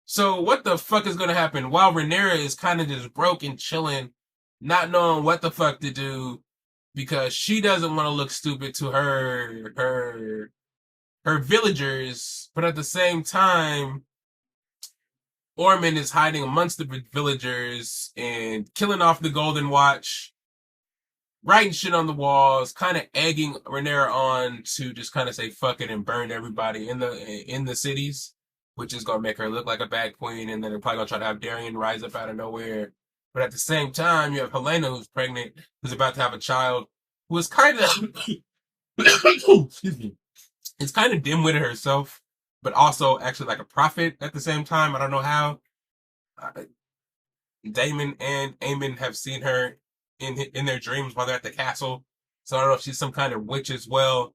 So what the fuck is going to happen? While Rhaenyra is kind of just broke and chilling, not knowing what the fuck to do, because she doesn't want to look stupid to her villagers, but at the same time, Ormond is hiding amongst the villagers and killing off the Golden Watch, writing shit on the walls, kind of egging Rhaenyra on to just kind of say fuck it and burn everybody in the cities, which is gonna make her look like a bad queen, and then they're probably gonna try to have Darian rise up out of nowhere. But at the same time, you have Helena who's pregnant, who's about to have a child, who is kind of excuse me. It's kind of dim-witted herself, but also actually like a prophet at the same time. I don't know how. Daemon and Aemon have seen her in their dreams while they're at the castle. So I don't know if she's some kind of witch as well.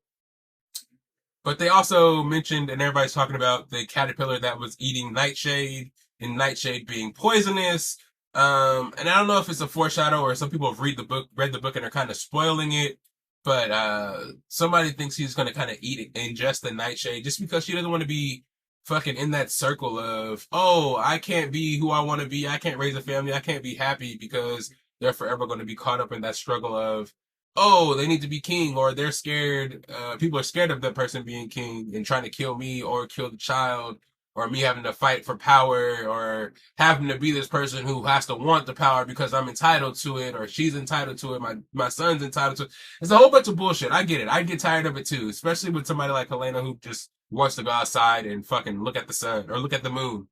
But they also mentioned, and everybody's talking about the caterpillar that was eating Nightshade, and Nightshade being poisonous. And I don't know if it's a foreshadow or some people have read the book and are kind of spoiling it. But somebody thinks he's going to kind of ingest the Nightshade just because she doesn't want to be fucking in that circle of, oh, I can't be who I want to be. I can't raise a family. I can't be happy because they're forever going to be caught up in that struggle of, oh, they need to be king, or they're scared. People are scared of that person being king and trying to kill me or kill the child, or me having to fight for power, or having to be this person who has to want the power because I'm entitled to it, or she's entitled to it, my son's entitled to it. It's a whole bunch of bullshit. I get it. I get tired of it too, especially with somebody like Helena who just wants to go outside and fucking look at the sun or look at the moon.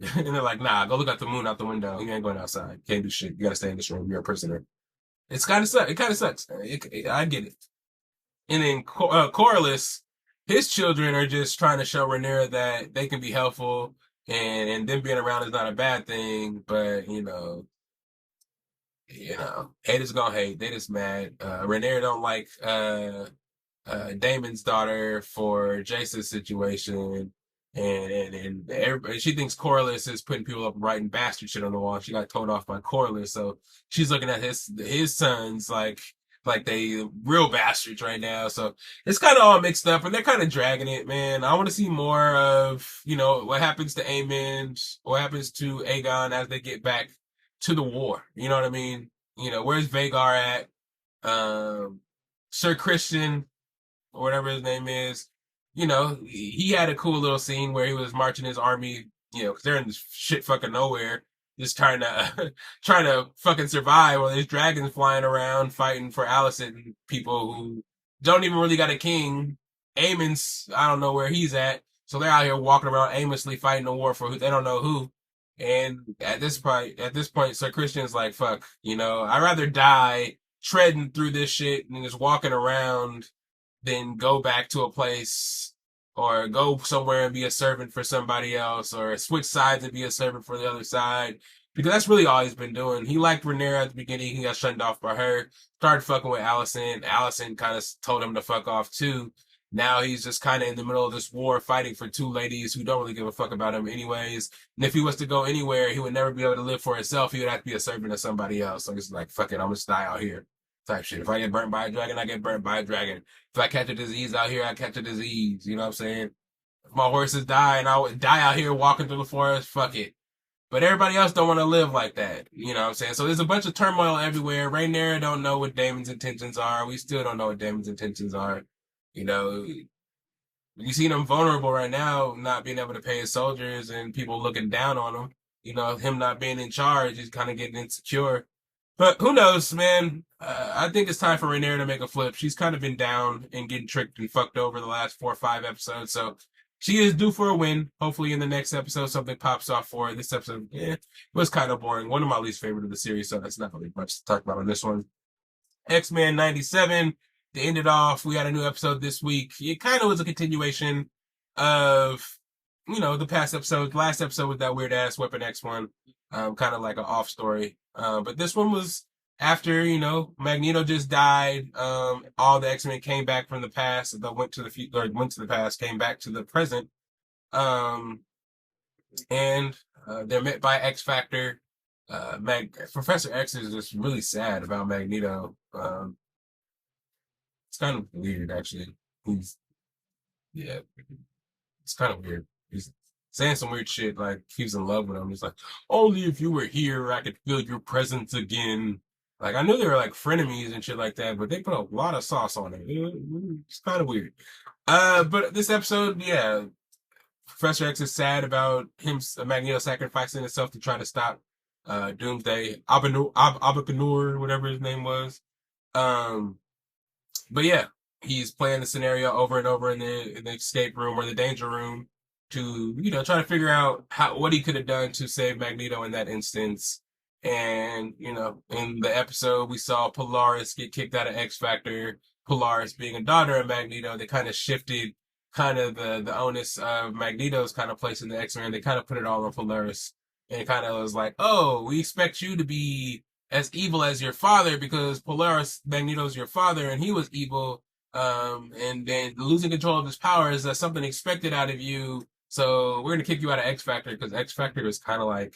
And they're like, nah, go look at the moon out the window. You ain't going outside. Can't do shit. You gotta stay in this room. You're a prisoner. It kind of sucks. I get it. And then Corlys, his children are just trying to show Rhaenyra that they can be helpful, and them being around is not a bad thing. But haters gonna hate. They just mad. Rhaenyra don't like Daemon's daughter for Jace's situation, and everybody, she thinks Corlys is putting people up writing bastard shit on the wall. She got told off by Corlys, so she's looking at his sons like, like they real bastards right now. So it's kind of all mixed up, and they're kind of dragging it, man. I want to see more of, what happens to Aemond, what happens to Aegon as they get back to the war. You know what I mean? Where's Vhagar at? Sir Christian, or whatever his name is, he had a cool little scene where he was marching his army, because they're in this shit fucking nowhere, just trying to trying to fucking survive while there's dragons flying around fighting for Alicent and people who don't even really got a king. Aemon's, I don't know where he's at, so they're out here walking around aimlessly fighting a war for who they don't know who. And at this point, Sir Christian's like, fuck, I'd rather die treading through this shit and just walking around than go back to a place or go somewhere and be a servant for somebody else, or switch sides and be a servant for the other side. Because that's really all he's been doing. He liked Rhaenyra at the beginning. He got shunned off by her. Started fucking with Alicent. Alicent kind of told him to fuck off too. Now he's just kind of in the middle of this war fighting for two ladies who don't really give a fuck about him anyways. And if he was to go anywhere, he would never be able to live for himself. He would have to be a servant of somebody else. So he's like, fuck it, I'm gonna die out here type shit. If I get burnt by a dragon, I get burnt by a dragon. If I catch a disease out here, I catch a disease. You know what I'm saying? If my horses die and I would die out here walking through the forest, fuck it. But everybody else don't want to live like that. You know what I'm saying? So there's a bunch of turmoil everywhere. Rhaenyra don't know what Daemon's intentions are. We still don't know what Daemon's intentions are. You see him vulnerable right now, not being able to pay his soldiers and people looking down on him. Him not being in charge, he's kind of getting insecure. But who knows, man? I think it's time for Rhaenyra to make a flip. She's kind of been down and getting tricked and fucked over the last 4 or 5 episodes. So she is due for a win. Hopefully in the next episode, something pops off for her. This episode, was kind of boring. One of my least favorite of the series, so that's not really much to talk about on this one. X-Men 97. To end it off, we had a new episode this week. It kind of was a continuation of, the past episode. Last episode was that weird ass Weapon X one. Kind of like an off story. But this one was after, Magneto just died. All the X-Men came back from the past. They went to the past, came back to the present. And they're met by X Factor. Professor X is just really sad about Magneto. It's kind of weird, actually. It's kind of weird. He's saying some weird shit, like he was in love with him. He's like, only if you were here, I could feel your presence again. Like, I knew they were like frenemies and shit like that, but they put a lot of sauce on it. It's kind of weird. But this episode, Professor X is sad about Magneto sacrificing himself to try to stop Doomsday, Abakanur, whatever his name was. But yeah, he's playing the scenario over and over in the escape room or the danger room to, try to figure out what he could have done to save Magneto in that instance. And, in the episode, we saw Polaris get kicked out of X Factor. Polaris being a daughter of Magneto, they kind of shifted kind of the onus of Magneto's kind of place in the X-Men. They kind of put it all on Polaris. And it kind of was like, oh, we expect you to be as evil as your father because Polaris, Magneto's your father, and he was evil. And then losing control of his powers, that's something expected out of you. So we're going to kick you out of X Factor because X Factor is kind of like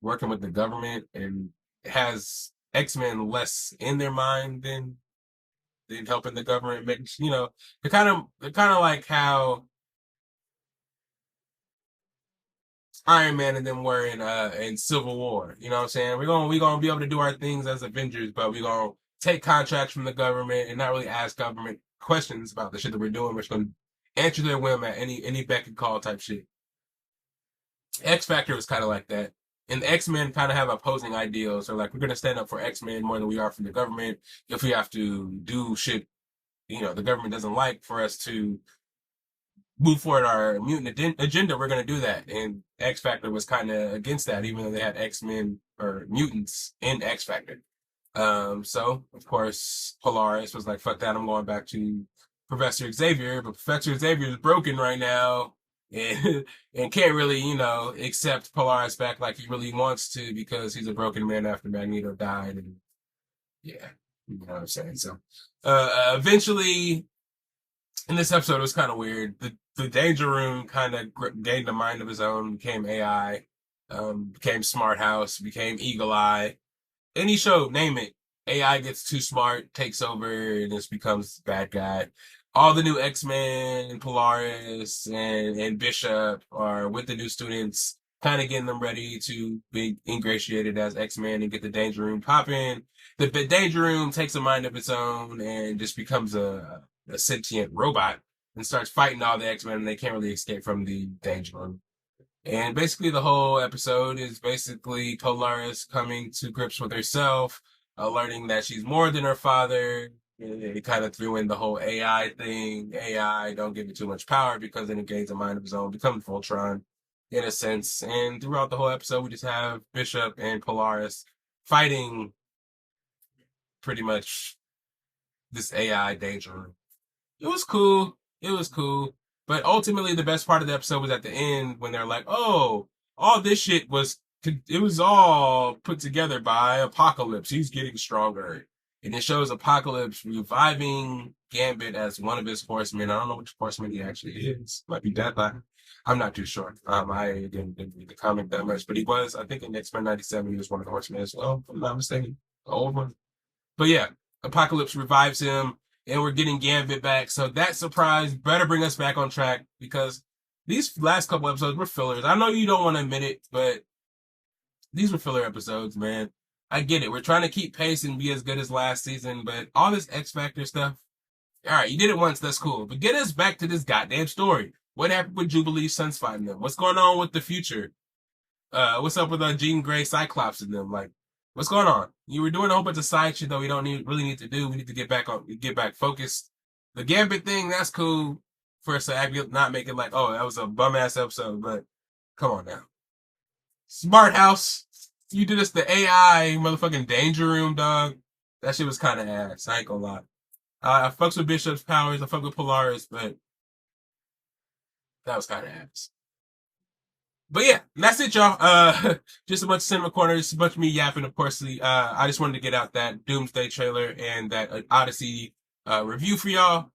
working with the government and has X-Men less in their mind than helping the government make, they're kind of like how Iron Man and them were in Civil War. You know what I'm saying? We're gonna be able to do our things as Avengers, but we're gonna take contracts from the government and not really ask government questions about the shit that we're doing. We're just gonna answer their whim at any beck and call type shit. X Factor was kind of like that. And the X-Men kind of have opposing ideals. They're like, we're going to stand up for X-Men more than we are for the government. If we have to do shit, the government doesn't like for us to move forward our mutant agenda, we're going to do that. And X Factor was kind of against that, even though they had X-Men or mutants in X Factor. So, of course, Polaris was like, fuck that, I'm going back to Professor Xavier. But Professor Xavier is broken right now. And can't really, accept Polaris back like he really wants to because he's a broken man after Magneto died. And yeah, you know what I'm saying? So, eventually, in this episode, it was kind of weird. The Danger Room kind of gained a mind of his own, became AI, became Smart House, became Eagle Eye. And he showed, name it. AI gets too smart, takes over, and just becomes bad guy. All the new X-Men and Polaris and Bishop are with the new students, kind of getting them ready to be ingratiated as X-Men and get the Danger Room popping. The Danger Room takes a mind of its own and just becomes a sentient robot and starts fighting all the X-Men, and they can't really escape from the Danger Room. And basically the whole episode is basically Polaris coming to grips with herself, learning that she's more than her father. It kind of threw in the whole AI thing. AI, don't give it too much power because then it gains a mind of its own, becomes Voltron in a sense. And throughout the whole episode, we just have Bishop and Polaris fighting pretty much this AI Danger. It was cool. But ultimately, the best part of the episode was at the end when they're like, oh, all this shit was all put together by Apocalypse. He's getting stronger. And it shows Apocalypse reviving Gambit as one of his horsemen. I don't know which horseman he actually is. Might be Deadline. I'm not too sure. I didn't read the comic that much, but he was, I think in X-Men 97, he was one of the horsemen as well, if I'm not mistaken. The old one. But yeah, Apocalypse revives him, and we're getting Gambit back. So that surprise better bring us back on track, because these last couple episodes were fillers. I know you don't want to admit it, but these were filler episodes, man. I get it. We're trying to keep pace and be as good as last season, but all this X Factor stuff, all right, you did it once, that's cool. But get us back to this goddamn story. What happened with Jubilee's sons fighting them? What's going on with the future? What's up with Jean Grey Cyclops and them? Like, what's going on? You were doing a whole bunch of side shit that we don't really need to do. We need to get back focused. The Gambit thing, that's cool for us to not make it like, oh, that was a bum ass episode, but come on now. Smart House. You did us the AI motherfucking Danger Room, dog. That shit was kind of ass. I ain't gonna lie. I fucks with Bishop's powers. I fuck with Polaris, but that was kind of ass. But yeah, that's it, y'all. Just a bunch of cinema corners, a bunch of me yapping, of course. I just wanted to get out that Doomsday trailer and that Odyssey review for y'all.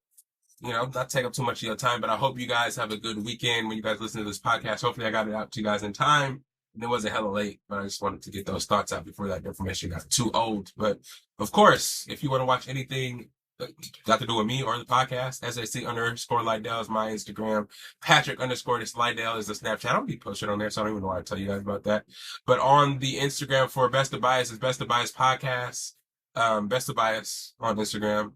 You know, not take up too much of your time, but I hope you guys have a good weekend when you guys listen to this podcast. Hopefully I got it out to you guys in time. And it wasn't hella late, but I just wanted to get those thoughts out before that information got too old. But of course, if you want to watch anything got to do with me or the podcast, SAC_Lydell is my Instagram. Patrick_Lydell is the Snapchat. I don't be posting on there, so I don't even know why I tell you guys about that. But on the Instagram for Best of Bias is Best of Bias Podcast. Best of Bias on Instagram.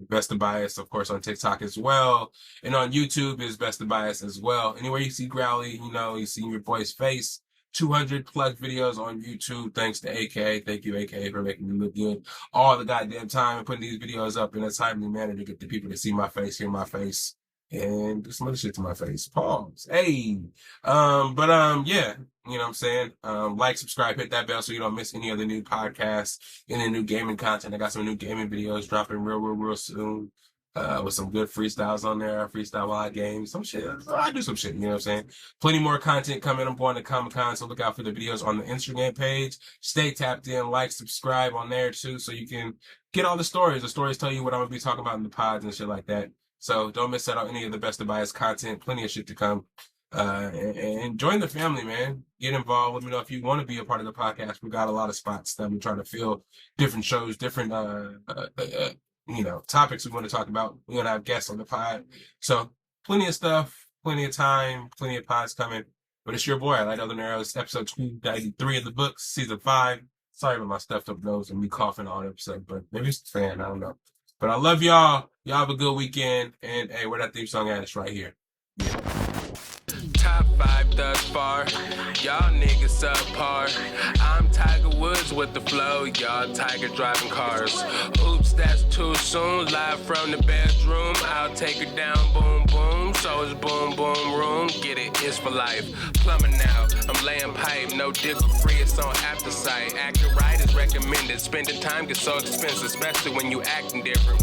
Best of Bias, of course, on TikTok as well. And on YouTube is Best of Bias as well. Anywhere you see Growly, you know, you see your boy's face. 200 plus videos on YouTube. Thanks to AKA. Thank you, AKA, for making me look good all the goddamn time and putting these videos up in a timely manner to get the people to see my face, hear my face, and do some other shit to my face. Pause. Hey. Yeah. You know what I'm saying? Like, subscribe, hit that bell so you don't miss any of the new podcasts, any new gaming content. I got some new gaming videos dropping real soon. With some good freestyles on there. I freestyle while I game. Some shit. I do some shit, you know what I'm saying? Plenty more content coming. I'm going to Comic-Con, so look out for the videos on the Instagram page. Stay tapped in, like, subscribe on there too, so you can get all the stories. The stories tell you what I'm going to be talking about in the pods and shit like that. So don't miss out on any of the Best of Bias content. Plenty of shit to come. And join the family, man. Get involved. Let me know if you want to be a part of the podcast. We got a lot of spots that we're trying to fill. Different shows, different topics we want to talk about. We're going to have guests on the pod. So plenty of stuff, plenty of time, plenty of pods coming. But it's your boy, Lydell Dinero. It's episode 293 of the books, season 5. Sorry about my stuffed up nose and me coughing all episode, but maybe it's the fan. I don't know. But I love y'all. Y'all have a good weekend. And hey, where that theme song at? It's right here. Yeah. Top 5 thus far, y'all niggas subpar. I'm Tiger Woods with the flow, y'all Tiger driving cars. Oops, that's too soon, live from the bedroom. I'll take her down, boom, boom. So it's boom, boom, room. Get it, it's for life. Plumbing now, I'm laying pipe, no digger free, it's on after sight. Acting right is recommended, spending time gets so expensive, especially when you acting different.